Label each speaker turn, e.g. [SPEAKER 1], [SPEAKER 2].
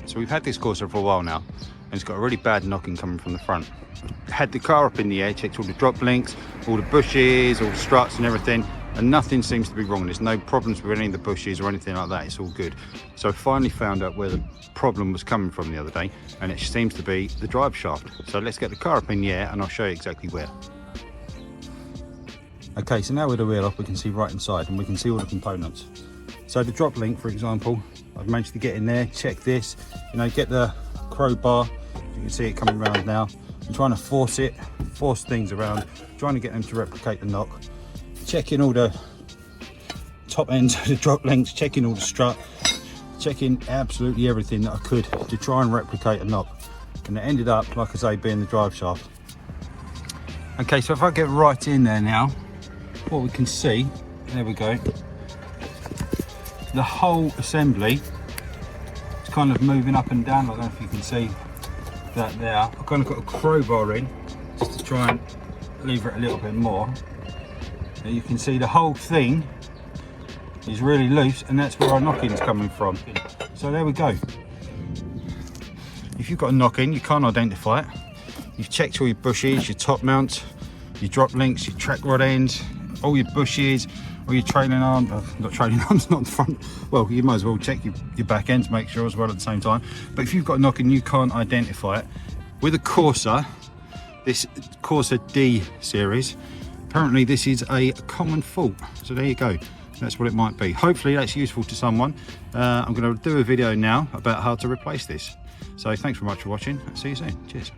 [SPEAKER 1] So we've had this Corsa for a while now, and it's got a really bad knocking coming from the front. Had the car up in the air, checked all the drop links, all the bushes, all the struts and everything, and nothing seems to be wrong. There's no problems with any of the bushes or anything like that. It's all good. So I finally found out where the problem was coming from the other day, and it seems to be the drive shaft. So let's get the car up in the air and I'll show you exactly where. Okay, so now with the wheel off, we can see right inside and we can see all the components. So the drop link, for example, I've managed to get in there, check this, you know, get the crowbar. You can see it coming around now. I'm trying to force things around, trying to get them to replicate the knock. Checking all the top ends of the drop links, checking all the strut, checking absolutely everything that I could to try and replicate a knock. And it ended up, like I say, being the drive shaft. Okay, so if I get right in there now, what we can see, there we go, the whole assembly is kind of moving up and down. I don't know if you can see that there. I've kind of got a crowbar in just to try and lever it a little bit more. Now you can see the whole thing is really loose, and that's where our knocking is coming from. So there we go. If you've got a knock-in, you can't identify it. You've checked all your bushes, your top mounts, your drop links, your track rod ends, all your bushes, all your trailing arms, not trailing arms, not the front. Well, you might as well check your back ends, make sure as well at the same time. But if you've got a knock-in, you can't identify it. With a Corsa, this Corsa D series, apparently this is a common fault. So there you go. That's what it might be. Hopefully that's useful to someone. I'm going to do a video now about how to replace this. So thanks very much for watching. See you soon. Cheers.